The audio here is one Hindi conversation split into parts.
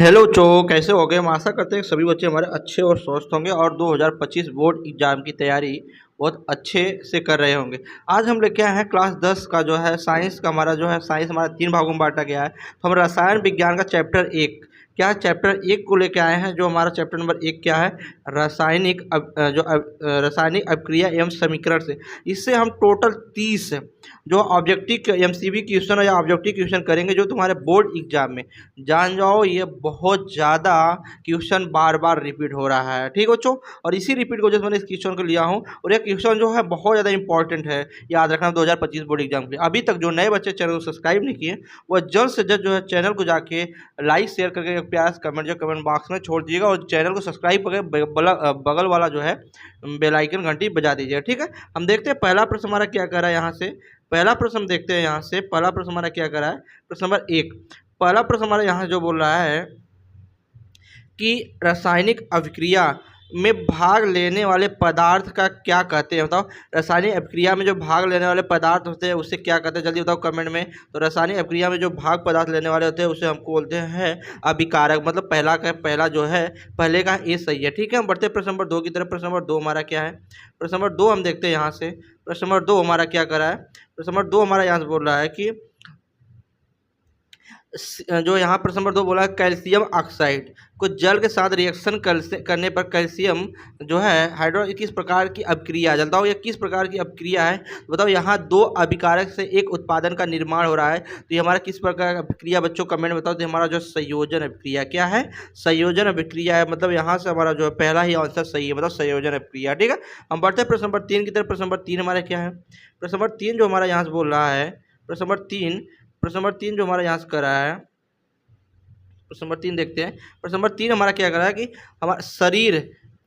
हेलो कैसे हो गए। हम आशा करते हैं कि सभी बच्चे हमारे अच्छे और स्वस्थ होंगे और 2025 बोर्ड एग्जाम की तैयारी बहुत अच्छे से कर रहे होंगे। आज हम लेके आए हैं क्लास 10 का जो है साइंस का, हमारा जो है साइंस हमारा 3 भागों में बांटा गया है। तो हम रसायन विज्ञान का चैप्टर 1 क्या है, चैप्टर 1 को लेके आए हैं। जो हमारा चैप्टर नंबर 1 क्या है, रासायनिक अभिक्रिया एवं समीकरण से। इससे हम टोटल 30 जो ऑब्जेक्टिव एमसीबी क्वेश्चन या ऑब्जेक्टिव क्वेश्चन करेंगे जो तुम्हारे बोर्ड एग्जाम में। जान जाओ ये बहुत ज़्यादा क्वेश्चन बार बार रिपीट हो रहा है, ठीक बच्चों। और इसी रिपीट को जो मैंने इस क्वेश्चन को लिया हूँ, और ये क्वेश्चन जो है बहुत ज़्यादा इंपॉर्टेंट है, याद रखना 2025 बोर्ड एग्जाम के लिए। अभी तक जो नए बच्चे चैनल को सब्सक्राइब नहीं किए वह जल्द से जल्द जो है चैनल को जाके लाइक शेयर करके एक प्यारा कमेंट जो कमेंट बॉक्स में छोड़ दीजिएगा, और चैनल को सब्सक्राइब करके बगल वाला जो है बेल आइकन घंटी बजा दीजिएगा, ठीक है। हम देखते हैं पहला प्रश्न हमारा क्या कर रहा है यहाँ से। पहला प्रश्न हम देखते हैं यहाँ से, पहला प्रश्न हमारा क्या कर रहा है, प्रश्न नंबर 1। पहला प्रश्न हमारा यहाँ जो बोल रहा है कि रासायनिक अभिक्रिया में भाग लेने वाले पदार्थ का क्या कहते हैं, बताओ। रासायनिक अभिक्रिया में जो भाग लेने वाले पदार्थ होते हैं उससे क्या कहते हैं, जल्दी बताओ कमेंट में। तो रासायनिक अभिक्रिया में जो भाग पदार्थ लेने वाले होते हैं उसे हमको बोलते हैं अभिकारक। मतलब पहला जो है, पहले का ए सही है, ठीक है। हम बढ़ते हैं प्रश्न नंबर 2 की तरफ। प्रश्न नंबर 2 हमारा क्या है, प्रश्न नंबर 2 हम देखते हैं यहाँ से। प्रश्न नंबर 2 हमारा क्या करा है, प्रश्न नंबर 2 हमारा यहाँ से बोल रहा है कि जो यहाँ प्रश्न नंबर 2 बोला है, कैल्शियम ऑक्साइड को जल के साथ रिएक्शन करने पर कैल्शियम जो है हाइड्रो किस प्रकार की अभिक्रिया, जलता हो, ये किस प्रकार की अभिक्रिया है। तो बताओ, यहाँ दो अभिकारक से एक उत्पादन का निर्माण हो रहा है। तो ये हमारा किस प्रकार का अभिक्रिया, बच्चों कमेंट में बताओ। तो हमारा जो संयोजन अभिक्रिया क्या है, संयोजन अभिक्रिया है। मतलब यहाँ से हमारा जो है पहला ही आंसर सही है, मतलब संयोजन अभिक्रिया, ठीक है। हम बढ़ते हैं प्रश्न नंबर 3 की तरफ। प्रश्न नंबर 3 हमारा क्या है, प्रश्न नंबर 3 जो हमारा यहाँ से बोल रहा है, प्रश्न नंबर 3 जो हमारा यहाँ से कर रहा है, प्रश्न नंबर 3 देखते हैं। प्रश्न नंबर 3 हमारा क्या कर रहा है कि हमारा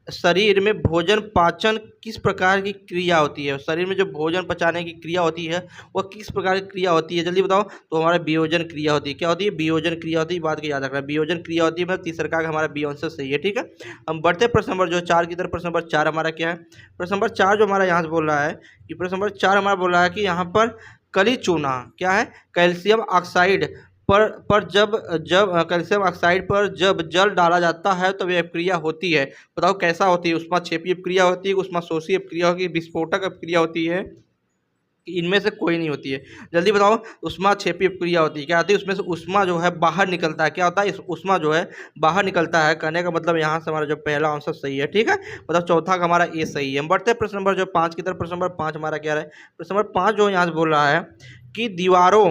शरीर में भोजन पाचन किस प्रकार की क्रिया होती है। शरीर में जो भोजन पचाने की क्रिया होती है वह किस प्रकार की क्रिया होती है, जल्दी बताओ। तो हमारा वियोजन क्रिया होती है। क्या होती है, वियोजन क्रिया होती है। बात को याद रखना, वियोजन क्रिया होती है। मतलब तीसरा का हमारा बी आंसर सही है, ठीक है। हम बढ़ते प्रश्न नंबर जो 4 की तरफ। प्रश्न नंबर 4 हमारा क्या है, प्रश्न नंबर 4 जो हमारा यहाँ से बोल रहा है कि प्रश्न नंबर 4 हमारा बोल रहा है कि यहाँ पर कली चूना क्या है, कैल्शियम ऑक्साइड पर जब कैल्शियम ऑक्साइड पर जब जल डाला जाता है तो वह अभिक्रिया होती है। बताओ कैसा होती है, उष्माक्षेपी अभिक्रिया होती है, उष्माशोषी अभिक्रिया होती है, विस्फोटक अभिक्रिया होती है, इनमें से कोई नहीं होती है। जल्दी बताओ। उष्माक्षेपी अभिक्रिया होती है। क्या होती है, उसमें से उष्मा जो है बाहर निकलता है। क्या होता है, इस उष्मा जो है बाहर निकलता है। कहने का मतलब यहाँ से हमारा जो पहला आंसर सही है, ठीक है। मतलब चौथा का हमारा ए सही है। हम बढ़ते हैं प्रश्न नंबर जो 5 की तरफ। प्रश्न नंबर 5 हमारा क्या है, प्रश्न नंबर 5 जो यहाँ से बोल रहा है कि दीवारों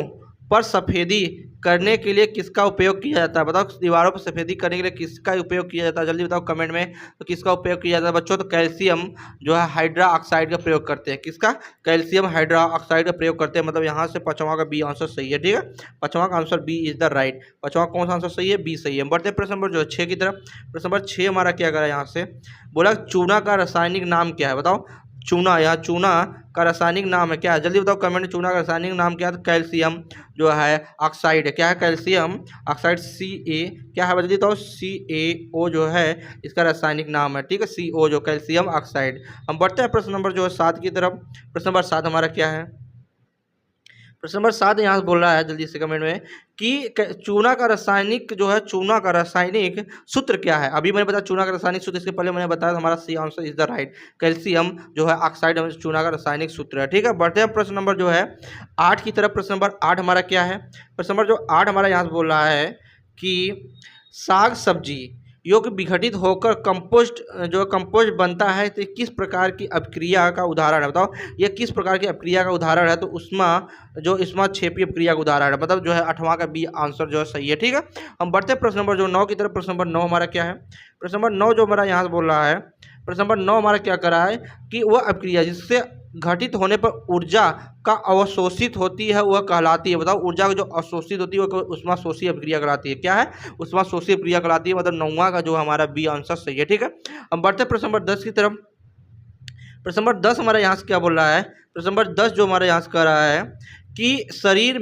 पर सफेदी करने के लिए किसका उपयोग किया जाता है। बताओ, दीवारों पर सफेदी करने के लिए किसका उपयोग किया जाता है, जल्दी बताओ कमेंट में। तो किसका उपयोग किया जाता है बच्चों, तो कैल्शियम जो है हाइड्रा ऑक्साइड का प्रयोग करते हैं। किसका, कैल्शियम हाइड्रा ऑक्साइड का प्रयोग करते हैं। मतलब यहाँ से पांचवा का बी आंसर सही है, ठीक है। पांचवा का answer B is the right. पांचवा कौन सा आंसर सही है, बी सही है। बढ़ते प्रश्न नंबर जो 6 की तरफ। प्रश्न नंबर 6 हमारा क्या करा यहाँ से, बोला चूना का रासायनिक नाम क्या है। बताओ, चूना, यहाँ चूना का रासायनिक नाम है क्या है, जल्दी बताओ कमेंट में। चूना का रासायनिक नाम क्या है, तो कैल्शियम जो है ऑक्साइड है। क्या है, कैल्शियम ऑक्साइड Ca क्या है, जल्दी बताओ। CaO जो है इसका रासायनिक नाम है, ठीक है, CO जो कैल्शियम ऑक्साइड। हम बढ़ते हैं प्रश्न नंबर जो है 7 की तरफ। प्रश्न नंबर 7 हमारा क्या है, प्रश्न नंबर 7 यहाँ से बोल रहा है जल्दी से कमेंट में कि चूना का रासायनिक जो है, चूना का रासायनिक सूत्र क्या है। अभी मैंने बताया चूना का रासायनिक सूत्र, इसके पहले मैंने बताया हमारा C answer is the right. Calcium जो है ऑक्साइड चूना का रासायनिक सूत्र है, ठीक है। बढ़ते हैं प्रश्न नंबर जो है 8 की तरफ। प्रश्न नंबर 8 हमारा क्या है, प्रश्न नंबर जो 8 हमारा यहाँ से बोल रहा है कि साग सब्जी योग्य विघटित होकर कंपोस्ट बनता है, तो किस प्रकार की अभिक्रिया का उदाहरण है। बताओ, ये किस प्रकार की अभिक्रिया का उदाहरण है। तो उष्माक्षेपी अभिक्रिया का उदाहरण है। मतलब जो है 8वां का बी आंसर जो है सही है, ठीक है। हम बढ़ते हैं प्रश्न नंबर जो 9 की तरफ। प्रश्न नंबर 9 हमारा क्या है, प्रश्न नंबर 9 जो हमारा यहाँ से बोल रहा है, प्रश्न नंबर 9 हमारा क्या कर रहा है कि वह अभिक्रिया जिससे घटित होने पर ऊर्जा का अवशोषित होती है वह कहलाती है। बताओ, ऊर्जा जो अवशोषित होती है वह उष्माशोषी अभिक्रिया कहलाती है। क्या है, उष्माशोषी अभिक्रिया कहलाती है। मतलब 9वां का जो हमारा बी आंसर सही है, ठीक है। हम बढ़ते प्रश्न नंबर 10 की तरफ। प्रश्न नंबर 10 हमारा यहाँ से क्या बोल रहा है, प्रश्न नंबर 10 जो हमारा यहाँ से कह रहा है कि शरीर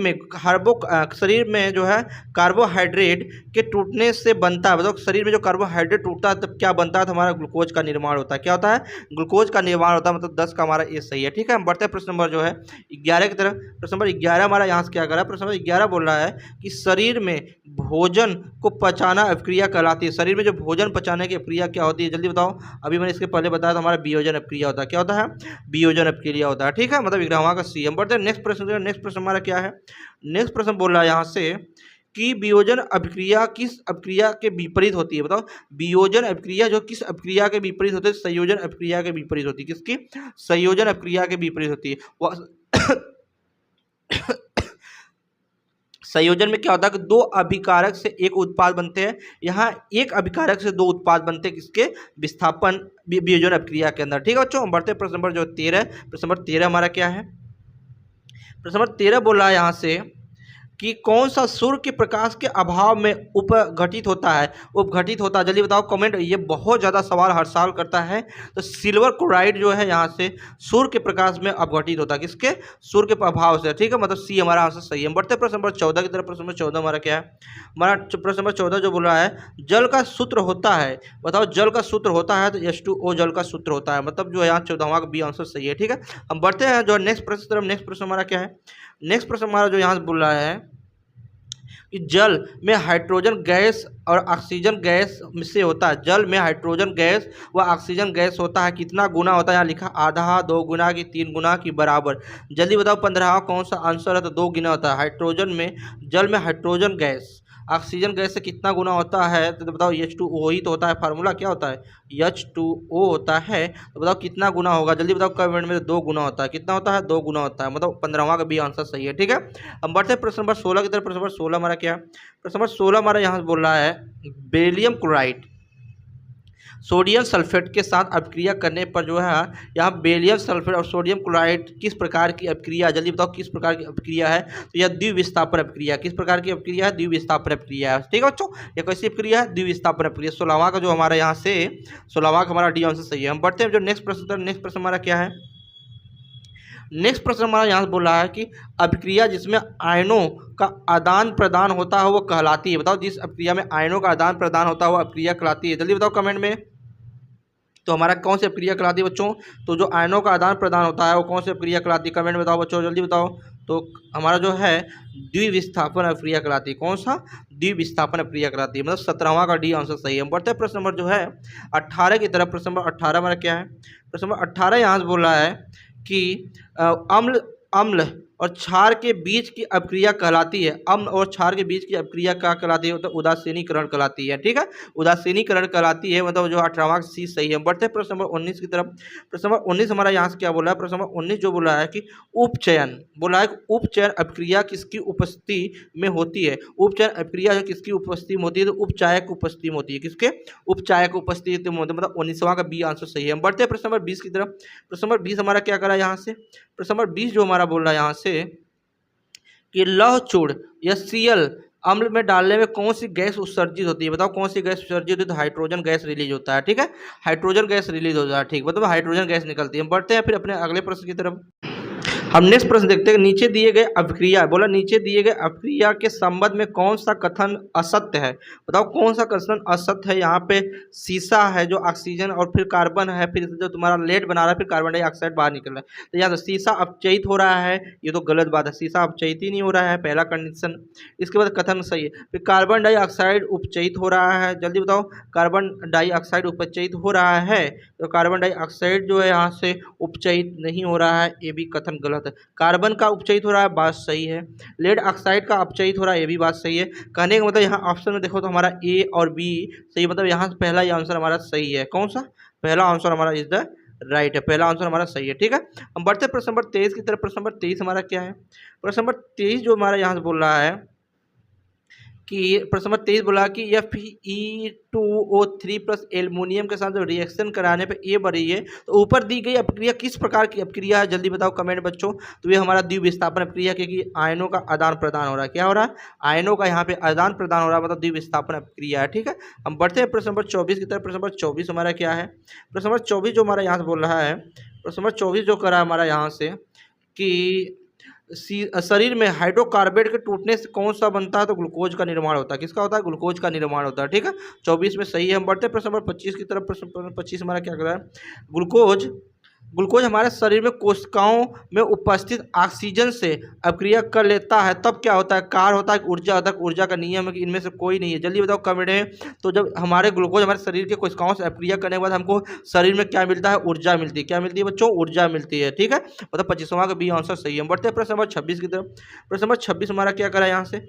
में जो है कार्बोहाइड्रेट के टूटने से बनता है, मतलब शरीर में जो कार्बोहाइड्रेट टूटता है तब क्या बनता है, तो हमारा ग्लूकोज का निर्माण होता है। क्या होता है? ग्लूकोज का निर्माण होता है। मतलब 10 का हमारा ये सही है। ठीक है, हम बढ़ते हैं प्रश्न नंबर जो है 11 की तरफ। प्रश्न नंबर 11 हमारा यहाँ से क्या कर रहा है, प्रश्न नंबर 11 बोल रहा है कि शरीर में भोजन को पचाना अभिक्रिया कहलाती है। शरीर में जो भोजन पचाने की अभिक्रिया क्या होती है, जल्दी बताओ। अभी मैंने इसके पहले बताया था, हमारा वियोजन अभिक्रिया होता है। क्या होता है? वियोजन अभिक्रिया होता है। ठीक है, मतलब 11वां का सी। हम बढ़ते हैं नेक्स्ट प्रश्न। नेक्स्ट प्रश्न हमारा क्या है, नेक्स्ट प्रश्न बोल रहा है यहाँ से कि वियोजन अभिक्रिया किस अभिक्रिया के विपरीत होती है। बताओ, वियोजन अभिक्रिया जो किस अभिक्रिया के विपरीत होती है? संयोजन अभिक्रिया के विपरीत होती है। किसकी? संयोजन अभिक्रिया के विपरीत होती है। वह संयोजन में क्या होता है कि दो अभिकारक से एक उत्पाद बनते हैं। यहाँ एक अभिकारक से दो उत्पाद बनते हैं, किसके? विस्थापन वियोजन अभिक्रिया के अंदर। ठीक है बच्चों, हम बढ़ते हैं प्रश्न नंबर जो 13। प्रश्न नंबर 13 हमारा क्या है, प्रश्न नंबर 13 बोल रहा है यहाँ से कि कौन सा सूर्य के प्रकाश के अभाव में उपघटित होता है, उपघटित होता है। जल्दी बताओ कमेंट। ये बहुत ज़्यादा सवाल हर साल करता है। तो सिल्वर क्लोराइड जो है यहाँ से सूर्य के प्रकाश में अपघटित होता है। किसके? सूर्य के अभाव से। ठीक है, मतलब सी हमारा आंसर सही है। बढ़ते प्रश्न नंबर 14 की तरफ। प्रश्न नंबर 14 हमारा क्या है, हमारा प्रश्न नंबर 14 जो बोल रहा है जल का सूत्र होता है। बताओ, जल का सूत्र होता है तो H2O जल का सूत्र होता है। मतलब जो यहाँ 14वां का बी आंसर सही है। ठीक है, हम बढ़ते हैं जो नेक्स्ट प्रश्न तरफ। नेक्स्ट प्रश्न हमारा क्या है, नेक्स्ट प्रश्न हमारा जो यहाँ से बोल रहा है कि जल में हाइड्रोजन गैस और ऑक्सीजन गैस से होता है। जल में हाइड्रोजन गैस व ऑक्सीजन गैस होता है, कितना गुना होता है? यहाँ लिखा आधा, 2 गुना की 3 गुना की बराबर। जल्दी बताओ 15वां कौन सा आंसर है, तो 2 गुना होता है। हाइड्रोजन में, जल में हाइड्रोजन गैस ऑक्सीजन गैस से कितना गुना होता है, तो बताओ H2O ही तो होता है। फार्मूला क्या होता है? H2O होता है। तो बताओ कितना गुना होगा, जल्दी बताओ कमेंट में। 2 गुना होता है। कितना होता है? 2 गुना होता है। मतलब 15वां का भी आंसर सही है। ठीक है, हम बढ़ते हैं प्रश्न नंबर 16 की तरफ। प्रश्न नंबर 16 हमारा क्या है, प्रश्न नंबर 16 हमारा यहाँ से बोल रहा है बेरिलियम क्लोराइड सोडियम सल्फेट के साथ अभिक्रिया करने पर जो है यहाँ बेरिलियम सल्फेट और सोडियम क्लोराइड किस प्रकार की अभिक्रिया, जल्दी बताओ किस प्रकार की अभिक्रिया है? तो यह द्विविस्थापन अभिक्रिया। किस प्रकार की अभिक्रिया है? द्विविस्थापन अभिक्रिया है। ठीक है बच्चों, यह कैसी अभिक्रिया है? द्विविस्थापन अभिक्रिया। 16वां का जो हमारा यहाँ से 16वां का हमारा डी आंसर सही है। हम बढ़ते हैं जो नेक्स्ट प्रश्न। नेक्स्ट प्रश्न हमारा क्या है, नेक्स्ट प्रश्न हमारा यहाँ से बोल रहा है कि अभिक्रिया जिसमें आयनों का आदान प्रदान होता है वो कहलाती है। बताओ, जिस अभिक्रिया में आयनों का आदान प्रदान होता है वो अभिक्रिया कहलाती है। जल्दी बताओ कमेंट में। तो हमारा कौन सी अभिक्रिया कहलाती है बच्चों? तो जो आयनों का आदान प्रदान होता है वो कौन सी अभिक्रिया कहलाती है? कमेंट में बताओ बच्चों, जल्दी बताओ। तो हमारा जो है द्विविस्थापन अभिक्रिया कहलाती है। कौन सा? द्विविस्थापन अभिक्रिया कहलाती है। मतलब 17वां का डी आंसर सही है। हम बढ़ते हैं प्रश्न नंबर जो है 18 की तरफ। प्रश्न नंबर 18 हमारा क्या है, प्रश्न नंबर 18 यहाँ से बोल रहा है कि अम्ल अम्ल और क्षार के बीच की अभिक्रिया कहलाती है। अम्ल और क्षार के बीच की अभिक्रिया क्या कहलाती है? तो उदासीनीकरण कहलाती है। ठीक है, उदासीनीकरण कहलाती है। मतलब जो 18वां सी सही है। बढ़ते हैं प्रश्न नंबर 19 की तरफ। प्रश्न नंबर 19 हमारा यहाँ से क्या बोला है, प्रश्न नंबर 19 जो बोला है कि उपचयन, बोला है कि उपचयन अभिक्रिया किसकी उपस्थिति में होती है? उपचयन अभिक्रिया जो किसकी उपस्थिति में होती है? तो उपचायक उपस्थिति में होती है। किसके? उपचायक उपस्थिति में होती है। मतलब 19वां का बी आंसर सही है। हम बढ़ते हैं प्रश्न नंबर 20 की तरफ। प्रश्न नंबर 20 हमारा क्या करा यहाँ से, प्रश्न नंबर 20 जो हमारा बोल रहा है यहाँ से कि लौह चूड़ या Cl अम्ल में डालने में कौन सी गैस उत्सर्जित होती है? बताओ कौन सी गैस उत्सर्जित होती है? तो हाइड्रोजन गैस रिलीज होता है। ठीक है, हाइड्रोजन गैस रिलीज होता है। ठीक, मतलब हाइड्रोजन गैस निकलती है। हम बढ़ते हैं फिर अपने अगले प्रश्न की तरफ। हम नेक्स्ट प्रश्न देखते हैं। नीचे दिए गए अभिक्रिया, बोला नीचे दिए गए अभिक्रिया के संबंध में कौन सा कथन असत्य है? बताओ कौन सा कथन असत्य है? यहाँ पे सीसा है जो ऑक्सीजन और फिर कार्बन है, फिर जो तुम्हारा लेड बना रहा है, फिर कार्बन डाइऑक्साइड बाहर निकल रहा है। तो यहाँ तो सीसा अपचयित हो रहा है, ये तो गलत बात है। सीसा अपचयित ही नहीं हो रहा है, पहला कंडीशन। इसके बाद कथन सही है। फिर कार्बन डाइऑक्साइड उपचयित हो रहा है। जल्दी बताओ, कार्बन डाइऑक्साइड उपचयित हो रहा है, तो कार्बन डाइऑक्साइड जो है यहाँ से उपचयित नहीं हो रहा है, ये भी कथन गलत है। कार्बन का उपचयित हो रहा है, बात सही है। लेड ऑक्साइड का अपचयित हो रहा है, ये भी बात सही है। कहने का मतलब यहाँ ऑप्शन में देखो तो हमारा ए और बी सही, मतलब यहाँ से पहला ही आंसर हमारा सही है। कौन सा? पहला आंसर हमारा इज द राइट है, पहला आंसर हमारा सही है। ठीक है, हम बढ़ते हैं प्रश्न नंबर 23 की तरफ। प्रश्न नंबर 23 हमारा क्या है, प्रश्न नंबर 23 जो हमारा यहाँ से बोल रहा है कि प्रश्न नंबर 23 बोला कि Fe2O3 प्लस एल्युमिनियम के साथ जो रिएक्शन कराने पे ए बढ़ रही है, तो ऊपर दी गई अपक्रिया किस प्रकार की अपक्रिया है? जल्दी बताओ कमेंट बच्चों। तो ये हमारा द्विविस्थापन अपक्रिया, क्योंकि आयनों का आदान प्रदान हो रहा है। क्या हो रहा है? आयनों का यहाँ पे आदान प्रदान हो रहा है, मतलब द्विविस्थापन अपक्रिया है। ठीक है, हम बढ़ते हैं प्रश्न नंबर 24 की तरफ। प्रश्न नंबर 24 हमारा क्या है, प्रश्न नंबर 24 जो हमारा यहाँ से बोल रहा है, प्रश्न नंबर 24 जो करा हमारा यहाँ से कि शरीर में हाइड्रोकार्बोनेट के टूटने से कौन सा बनता है? तो ग्लूकोज का निर्माण होता है। किसका होता है? ग्लूकोज का निर्माण होता है। ठीक है, 24 में सही है। हम बढ़ते प्रश्न नंबर 25 की तरफ। प्रश्न 25 हमारा क्या कर रहा है? ग्लूकोज ग्लूकोज हमारे शरीर में कोशिकाओं में उपस्थित ऑक्सीजन से अभिक्रिया कर लेता है, तब क्या होता है? कार्य होता है, ऊर्जा होता है। ऊर्जा का नियम है कि इनमें से कोई नहीं है। जल्दी बताओ कमेंट में। तो जब हमारे ग्लूकोज हमारे शरीर के कोशिकाओं से अभिक्रिया करने के बाद हमको शरीर में क्या मिलता है? ऊर्जा मिलती है। क्या मिलती है बच्चों? ऊर्जा मिलती है। ठीक है, मतलब 25वां का बी आंसर सही है। हम बढ़ते हैं प्रश्न नंबर 26 की तरफ। प्रश्न नंबर 26 हमारा क्या करा है यहाँ से?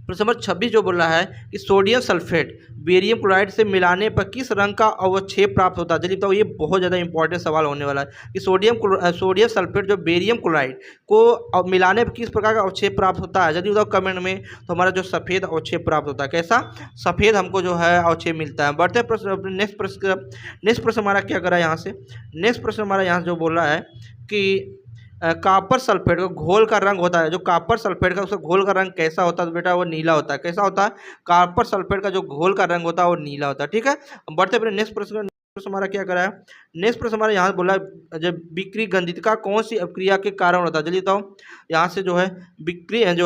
प्रश्न नंबर 26 जो बोल रहा है कि सोडियम सल्फेट बेरियम क्लोराइड से मिलाने पर किस रंग का अवक्षेप प्राप्त होता है? जल्दी बताओ, ये बहुत ज़्यादा इंपॉर्टेंट सवाल होने वाला है कि सोडियम सल्फेट जो बेरियम क्लोराइड को मिलाने पर किस प्रकार का अवक्षेप प्राप्त होता है? जल्दी बताओ कमेंट में। तो हमारा जो सफ़ेद अवक्षेप प्राप्त होता है, कैसा? सफ़ेद हमको जो है अवक्षेप मिलता है। बढ़ते प्रश्न नेक्स्ट प्रश्न हमारा क्या करा है यहाँ से? नेक्स्ट प्रश्न हमारा यहाँ जो बोल रहा है कि कॉपर सल्फेट का घोल का रंग होता है, जो कॉपर सल्फेट का उसका घोल का रंग कैसा होता है? तो बेटा वो नीला होता है। कैसा होता है? कॉपर सल्फेट का जो घोल का रंग होता है वो नीला होता है। ठीक है, बढ़ते अपने नेक्स्ट प्रश्न हमारा क्या करा है? नेक्स्ट प्रश्न हमारा यहाँ बोला है जब विकृत गंधिका कौन सी अपक्रिया के कारण होता है? जल्दी बताओ यहाँ से जो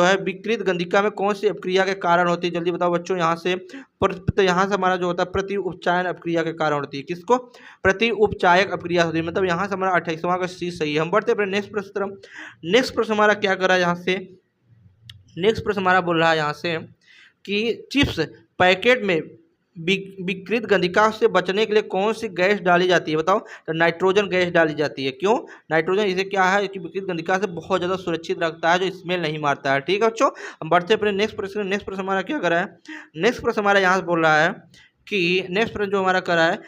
है विकृत गंधिका में कौन सी अपक्रिया के कारण होती है? जल्दी बताओ बच्चों यहाँ से। तो यहाँ से हमारा जो होता है प्रति उपचायन अपक्रिया के कारण होती है। किसको? प्रति उपचायक अपक्रिया होती है। मतलब यहाँ से हमारा 28वां का चीज सही है। हम बढ़ते अपने नेक्स्ट प्रश्न तरफ। नेक्स्ट प्रश्न हमारा क्या कर रहा है यहाँ से? नेक्स्ट प्रश्न हमारा बोल रहा है यहाँ से कि चिप्स पैकेट में विकृत गंधिका से बचने के लिए कौन सी गैस डाली जाती है? बताओ। तो नाइट्रोजन गैस डाली जाती है। क्यों नाइट्रोजन? इसे क्या है कि विकृत गंधिका से बहुत ज़्यादा सुरक्षित रखता है, जो स्मेल नहीं मारता है। ठीक है बच्चों, हम बढ़ते अपने नेक्स्ट प्रश्न। नेक्स्ट प्रश्न हमारा क्या करा है? नेक्स्ट प्रश्न हमारा यहाँ से बोल रहा है कि नेक्स्ट प्रश्न जो हमारा करा है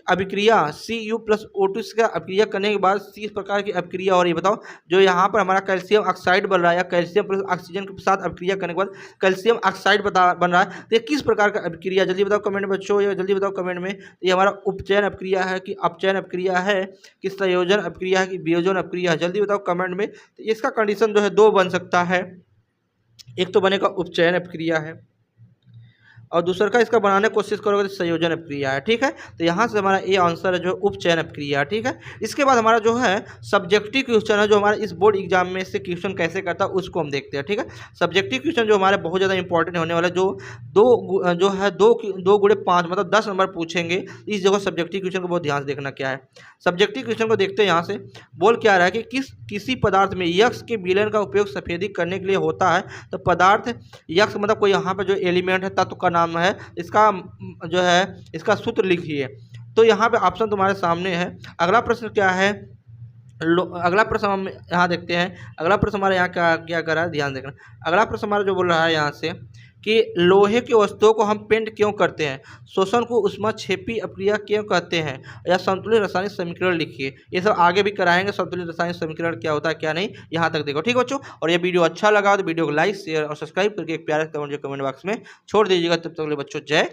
अभिक्रिया Cu+O2 का अभिक्रिया करने के बाद इस प्रकार की अभिक्रिया हो रही है। बताओ, जो यहाँ पर हमारा कैल्शियम ऑक्साइड बन रहा है या कैल्शियम प्लस ऑक्सीजन के साथ अभिक्रिया करने के बाद कैल्शियम ऑक्साइड बन रहा है, तो ये किस प्रकार का अभिक्रिया? जल्दी बताओ कमेंट में बच्चों, ये जल्दी बताओ कमेंट में। ये हमारा उपचयन अभिक्रिया है कि अपचयन अभिक्रिया है कि संयोजन अभिक्रिया है कि वियोजन अभिक्रिया है? जल्दी बताओ कमेंट में। तो इसका कंडीशन जो है दो बन सकता है। एक तो बनेगा उपचयन अभिक्रिया है और दूसरा का इसका बनाने की कोशिश करोगे तो संयोजन अपक्रिया है। ठीक है, तो यहाँ से हमारा ये आंसर है जो उपचयन अपक्रिया। ठीक है, इसके बाद हमारा जो है सब्जेक्टिव क्वेश्चन है, जो हमारा इस बोर्ड एग्जाम में से क्वेश्चन कैसे करता है उसको हम देखते हैं। ठीक है, सब्जेक्टिव क्वेश्चन जो हमारे बहुत ज़्यादा इंपॉर्टेंट होने वाला है, जो दो गुणे 5 मतलब 10 नंबर पूछेंगे। इस जगह सब्जेक्टिव क्वेश्चन को बहुत ध्यान से देखना क्या है। सब्जेक्टिव क्वेश्चन को देखते हैं। यहाँ से बोल क्या रहा है कि किसी पदार्थ में यक्स के विलयन का उपयोग सफेदी करने के लिए होता है। तो पदार्थ यक्स मतलब कोई यहाँ पर जो एलिमेंट है, तत्व का नाम है, इसका जो है इसका सूत्र लिखिए। तो यहाँ पे ऑप्शन तुम्हारे सामने है। अगला प्रश्न क्या है? अगला प्रश्न हम यहाँ देखते हैं। अगला प्रश्न हमारे यहाँ क्या कर रहा है, ध्यान देखना। अगला प्रश्न हमारा जो बोल रहा है यहाँ से कि लोहे की वस्तुओं को हम पेंट क्यों करते हैं? शोषण को ऊष्माक्षेपी अपक्रिया क्यों कहते हैं? या संतुलित रासायनिक समीकरण लिखिए। ये सब आगे भी कराएंगे, संतुलित रासायनिक समीकरण क्या होता है क्या नहीं, यहाँ तक देखो। ठीक है बच्चों, और ये वीडियो अच्छा लगा तो वीडियो को लाइक शेयर और सब्सक्राइब करके एक प्यारा कमेंट जो कमेंट बॉक्स में छोड़ दीजिएगा। तब तक के लिए बच्चों जय